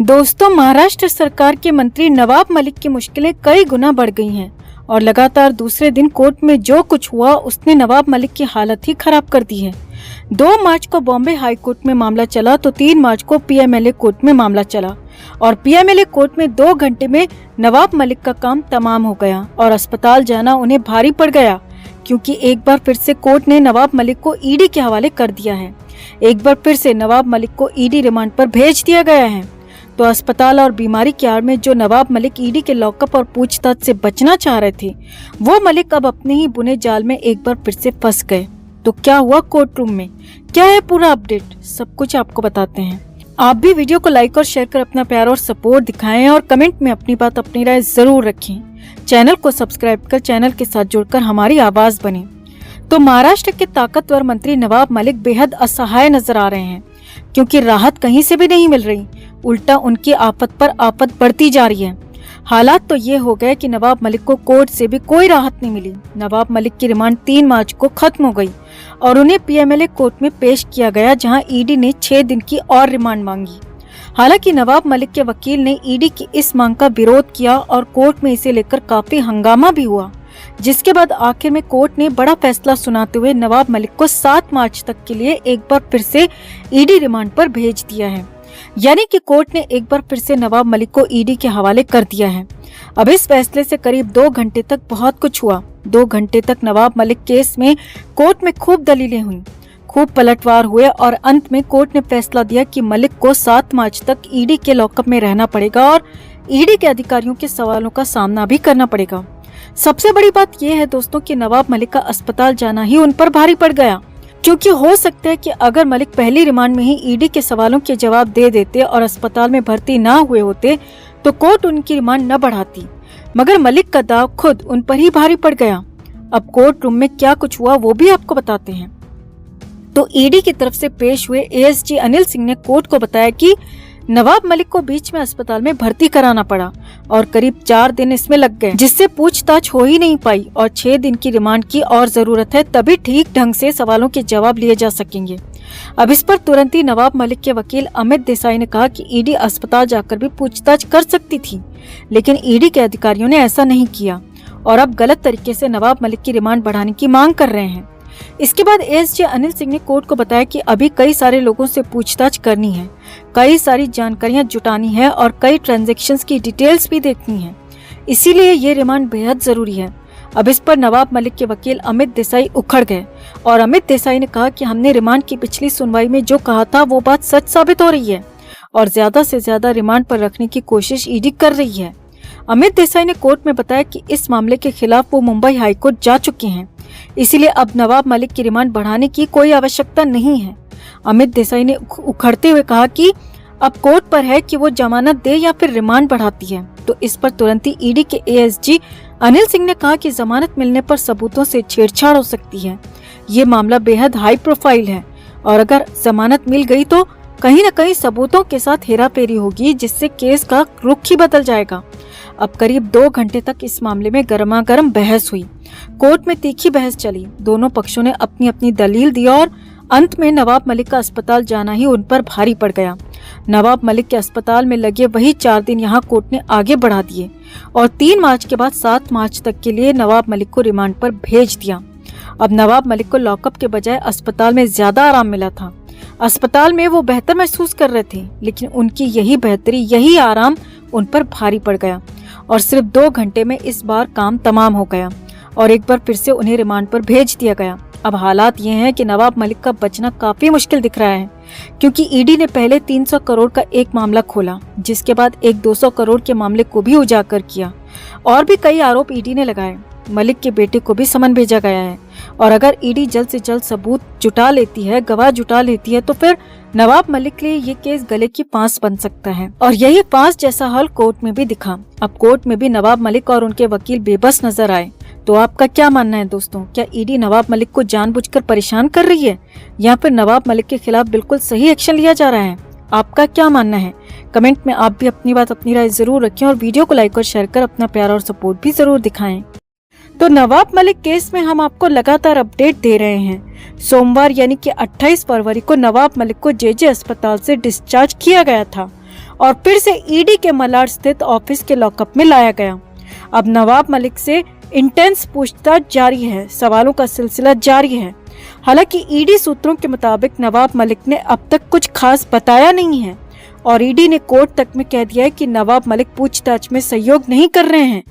दोस्तों, महाराष्ट्र सरकार के मंत्री नवाब मलिक की मुश्किलें कई गुना बढ़ गई हैं और लगातार दूसरे दिन कोर्ट में जो कुछ हुआ उसने नवाब मलिक की हालत ही खराब कर दी है। 2 मार्च को बॉम्बे हाई कोर्ट में मामला चला तो 3 मार्च को पीएमएलए कोर्ट में मामला चला और पीएमएलए कोर्ट में 2 घंटे में नवाब मलिक का काम तमाम हो गया और अस्पताल जाना उन्हें भारी पड़ गया, क्योंकि एक बार फिर से कोर्ट ने नवाब मलिक को ईडी के हवाले कर दिया है। एक बार फिर से नवाब मलिक को ईडी रिमांड पर भेज दिया गया है। तो अस्पताल और बीमारी की आड़ में जो नवाब मलिक ईडी के लॉकअप और पूछताछ से बचना चाह रहे थे, वो मलिक अब अपने ही बुने जाल में एक बार फिर से फंस गए। तो क्या हुआ कोर्ट रूम में, क्या है पूरा अपडेट, सब कुछ आपको बताते हैं। आप भी वीडियो को लाइक और शेयर कर अपना प्यार और सपोर्ट दिखाएं और कमेंट में अपनी बात अपनी राय जरूर रखें। चैनल को सब्सक्राइब कर चैनल के साथ जुड़कर हमारी आवाज बने। तो महाराष्ट्र के ताकतवर मंत्री नवाब मलिक बेहद असहाय नजर आ रहे हैं, क्योंकि राहत कहीं से भी नहीं मिल रही, उल्टा उनकी आफत पर आफत बढ़ती जा रही है। हालात तो ये हो गए कि नवाब मलिक को कोर्ट से भी कोई राहत नहीं मिली। नवाब मलिक की रिमांड 3 मार्च को खत्म हो गई और उन्हें पीएमएलए कोर्ट में पेश किया गया, जहां ईडी ने 6 दिन की और रिमांड मांगी। हालांकि नवाब मलिक के वकील ने ईडी की इस मांग का विरोध किया और कोर्ट में इसे लेकर काफी हंगामा भी हुआ, जिसके बाद आखिर में कोर्ट ने बड़ा फैसला सुनाते हुए नवाब मलिक को 7 मार्च तक के लिए एक बार फिर से ईडी रिमांड पर भेज दिया है। यानी कि कोर्ट ने एक बार फिर से नवाब मलिक को ईडी के हवाले कर दिया है। अब इस फैसले से करीब 2 घंटे तक बहुत कुछ हुआ। 2 घंटे तक नवाब मलिक केस में कोर्ट में खूब दलीलें हुई, खूब पलटवार हुए और अंत में कोर्ट ने फैसला दिया कि मलिक को 7 मार्च तक ईडी के लॉकअप में रहना पड़ेगा और ईडी के अधिकारियों के सवालों का सामना भी करना पड़ेगा। सबसे बड़ी बात यह है दोस्तों कि नवाब मलिक का अस्पताल जाना ही उन पर भारी पड़ गया, क्योंकि हो सकता है कि अगर मलिक पहली रिमांड में ही ईडी के सवालों के जवाब दे देते और अस्पताल में भर्ती ना हुए होते तो कोर्ट उनकी रिमांड न बढ़ाती, मगर मलिक का दाव खुद उन पर ही भारी पड़ गया। अब कोर्ट रूम में क्या कुछ हुआ वो भी आपको बताते हैं। तो ईडी की तरफ से पेश हुए एएसजी अनिल सिंह ने कोर्ट को बताया कि नवाब मलिक को बीच में अस्पताल में भर्ती कराना पड़ा और करीब 4 दिन इसमें लग गए, जिससे पूछताछ हो ही नहीं पाई और 6 दिन की रिमांड की और जरूरत है, तभी ठीक ढंग से सवालों के जवाब लिए जा सकेंगे। अब इस पर तुरंत ही नवाब मलिक के वकील अमित देसाई ने कहा कि ईडी अस्पताल जाकर भी पूछताछ कर सकती थी, लेकिन ईडी के अधिकारियों ने ऐसा नहीं किया और अब गलत तरीके से नवाब मलिक की रिमांड बढ़ाने की मांग कर रहे हैं। इसके बाद एएसजी अनिल सिंह ने कोर्ट को बताया कि अभी कई सारे लोगों से पूछताछ करनी है, कई सारी जानकारियां जुटानी है और कई ट्रांजैक्शंस की डिटेल्स भी देखनी है, इसीलिए ये रिमांड बेहद जरूरी है। अब इस पर नवाब मलिक के वकील अमित देसाई उखड़ गए और अमित देसाई ने कहा कि हमने रिमांड की पिछली सुनवाई में जो कहा था वो बात सच साबित हो रही है और ज्यादा से ज्यादा रिमांड पर रखने की कोशिश ईडी कर रही है। अमित देसाई ने कोर्ट में बताया कि इस मामले के खिलाफ वो मुंबई हाईकोर्ट जा चुके हैं, इसीलिए अब नवाब मलिक की रिमांड बढ़ाने की कोई आवश्यकता नहीं है। अमित देसाई ने उखड़ते हुए कहा कि अब कोर्ट पर है कि वो जमानत दे या फिर रिमांड बढ़ाती है। तो इस पर तुरंत ही ईडी के एएसजी अनिल सिंह ने कहा कि जमानत मिलने पर सबूतों से छेड़छाड़ हो सकती है, ये मामला बेहद हाई प्रोफाइल है और अगर जमानत मिल गई तो कहीं न कहीं सबूतों के साथ हेराफेरी होगी, जिससे केस का रुख ही बदल जाएगा। अब करीब 2 घंटे तक इस मामले में गर्मागर्म बहस हुई, कोर्ट में तीखी बहस चली, दोनों पक्षों ने अपनी अपनी दलील दी और अंत में नवाब मलिक का अस्पताल जाना ही उन पर भारी पड़ गया। नवाब मलिक के अस्पताल में लगे वही 4 दिन यहाँ कोर्ट ने आगे बढ़ा दिए और 3 मार्च के बाद 7 मार्च तक के लिए नवाब मलिक को रिमांड पर भेज दिया। अब नवाब मलिक को लॉकअप के बजाय अस्पताल में ज्यादा आराम मिला था। अस्पताल में वो बेहतर महसूस कर रहे थे, लेकिन उनकी यही बेहतरी, यही आराम उन पर भारी पड़ गया और सिर्फ 2 घंटे में इस बार काम तमाम हो गया और एक बार फिर से उन्हें रिमांड पर भेज दिया गया। अब हालात ये हैं कि नवाब मलिक का बचना काफी मुश्किल दिख रहा है, क्योंकि ईडी ने पहले 300 करोड़ का एक मामला खोला, जिसके बाद एक 200 करोड़ के मामले को भी उजागर किया और भी कई आरोप ईडी ने लगाए। मलिक के बेटे को भी समन भेजा गया है और अगर ईडी जल्द से जल्द सबूत जुटा लेती है, गवाह जुटा लेती है, तो फिर नवाब मलिक के लिए ये केस गले की फांस बन सकता है और यही फांस जैसा हाल कोर्ट में भी दिखा। अब कोर्ट में भी नवाब मलिक और उनके वकील बेबस नजर आए। तो आपका क्या मानना है दोस्तों, क्या ईडी नवाब मलिक को जानबूझकर परेशान कर रही है या फिर नवाब मलिक के खिलाफ बिल्कुल सही एक्शन लिया जा रहा है? आपका क्या मानना है? कमेंट में आप भी अपनी बात अपनी राय जरूर रखें और वीडियो को लाइक और शेयर कर अपना प्यार और सपोर्ट भी जरूर दिखाएं। तो नवाब मलिक केस में हम आपको लगातार अपडेट दे रहे हैं। सोमवार यानी कि 28 फरवरी को नवाब मलिक को जेजे अस्पताल से डिस्चार्ज किया गया था और फिर से ईडी के मलाड स्थित ऑफिस के लॉकअप में लाया गया। अब नवाब मलिक से इंटेंस पूछताछ जारी है, सवालों का सिलसिला जारी है। हालांकि ईडी सूत्रों के मुताबिक नवाब मलिक ने अब तक कुछ खास बताया नहीं है और ईडी ने कोर्ट तक में कह दिया है कि नवाब मलिक पूछताछ में सहयोग नहीं कर रहे हैं।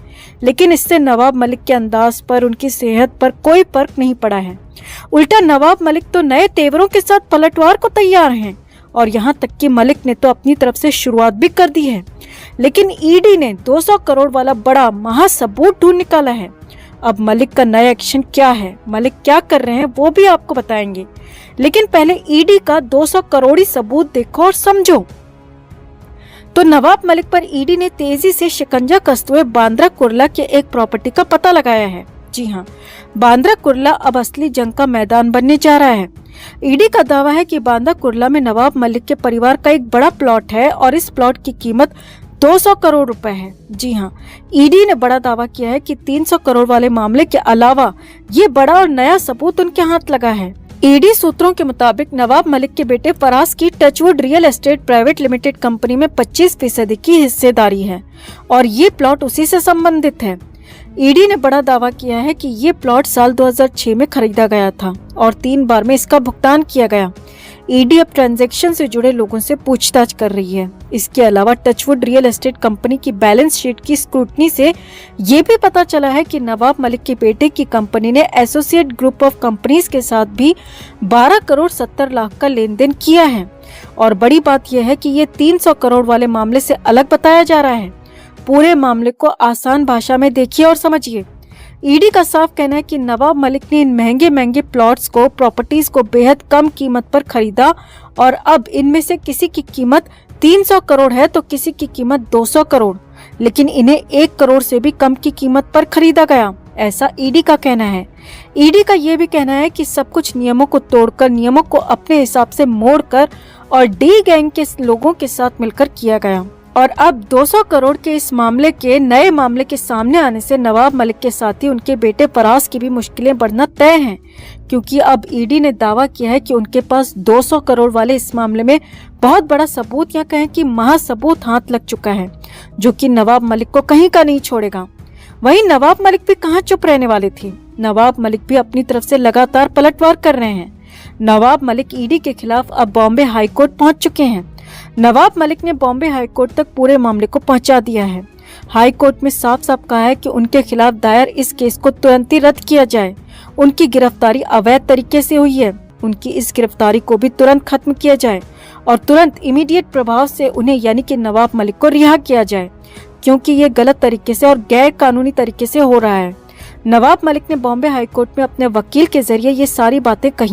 लेकिन इससे नवाब मलिक के अंदाज पर, उनकी सेहत पर कोई फर्क नहीं पड़ा है। उल्टा नवाब मलिक तो नए तेवरों के साथ पलटवार को तैयार हैं और यहाँ तक कि मलिक ने तो अपनी तरफ से शुरुआत भी कर दी है। लेकिन ईडी ने 200 करोड़ वाला बड़ा महासबूत ढूंढ निकाला है। अब मलिक का नया एक्शन क्या है, मलिक क्या कर रहे हैं, वो भी आपको बताएंगे। लेकिन पहले ईडी का 200 करोड़ी सबूत देखो और समझो। तो नवाब मलिक पर ईडी ने तेजी से शिकंजा कसते हुए बांद्रा कुर्ला के एक प्रॉपर्टी का पता लगाया है। जी हाँ, बांद्रा कुर्ला अब असली जंग का मैदान बनने जा रहा है। ईडी का दावा है कि बांद्रा कुर्ला में नवाब मलिक के परिवार का एक बड़ा प्लॉट है और इस प्लॉट की कीमत 200 करोड़ रुपए है। जी हाँ, ईडी ने बड़ा दावा किया है कि 300 करोड़ वाले मामले के अलावा ये बड़ा और नया सबूत उनके हाथ लगा है। ईडी सूत्रों के मुताबिक नवाब मलिक के बेटे फराज की Touchwood real estate private limited company में 25% की हिस्सेदारी है और ये प्लॉट उसी से संबंधित है। ईडी ने बड़ा दावा किया है कि ये प्लॉट साल 2006 में खरीदा गया था और 3 बार में इसका भुगतान किया गया। ईडी अब ट्रांजैक्शन से जुड़े लोगों से पूछताछ कर रही है। इसके अलावा टचवुड रियल एस्टेट कंपनी की बैलेंस शीट की स्क्रूटनी से ये भी पता चला है कि नवाब मलिक के बेटे की कंपनी ने एसोसिएट ग्रुप ऑफ कंपनीज के साथ भी 12 करोड़ 70 लाख का लेन देन किया है। और बड़ी बात यह है कि ये 300 करोड़ वाले मामले से अलग बताया जा रहा है। पूरे मामले को आसान भाषा में देखिए और समझिए। ईडी का साफ कहना है कि नवाब मलिक ने इन महंगे महंगे प्लॉट्स को, प्रॉपर्टीज को बेहद कम कीमत पर खरीदा और अब इनमें से किसी की कीमत 300 करोड़ है तो किसी की कीमत 200 करोड़, लेकिन इन्हें 1 करोड़ से भी कम की कीमत पर खरीदा गया, ऐसा ईडी का कहना है। ईडी का ये भी कहना है कि सब कुछ नियमों को तोड़कर, नियमों को अपने हिसाब से मोड़कर और डी गैंग के लोगों के साथ मिलकर किया गया। और अब 200 करोड़ के इस नए मामले के सामने आने से नवाब मलिक के साथ ही उनके बेटे फराज की भी मुश्किलें बढ़ना तय हैं, क्योंकि अब ईडी ने दावा किया है कि उनके पास 200 करोड़ वाले इस मामले में बहुत बड़ा सबूत या कहें कि महासबूत हाथ लग चुका है, जो कि नवाब मलिक को कहीं का नहीं छोड़ेगा। वहीं नवाब मलिक भी कहाँ चुप रहने वाले थे। नवाब मलिक भी अपनी तरफ से लगातार पलटवार कर रहे हैं। नवाब मलिक ईडी के खिलाफ अब बॉम्बे हाईकोर्ट पहुंच चुके हैं। नवाब मलिक ने बॉम्बे हाईकोर्ट तक पूरे मामले को पहुंचा दिया है। हाईकोर्ट में साफ साफ कहा है कि उनके खिलाफ दायर इस केस को तुरंत ही रद्द किया जाए। उनकी गिरफ्तारी अवैध तरीके से हुई है, उनकी इस गिरफ्तारी को भी तुरंत खत्म किया जाए और तुरंत इमीडिएट प्रभाव से उन्हें यानी कि नवाब मलिक को रिहा किया जाए, क्योंकि ये गलत तरीके से और गैर कानूनी तरीके से हो रहा है। नवाब मलिक ने बॉम्बे हाईकोर्ट में अपने वकील के जरिए ये सारी बातें कही।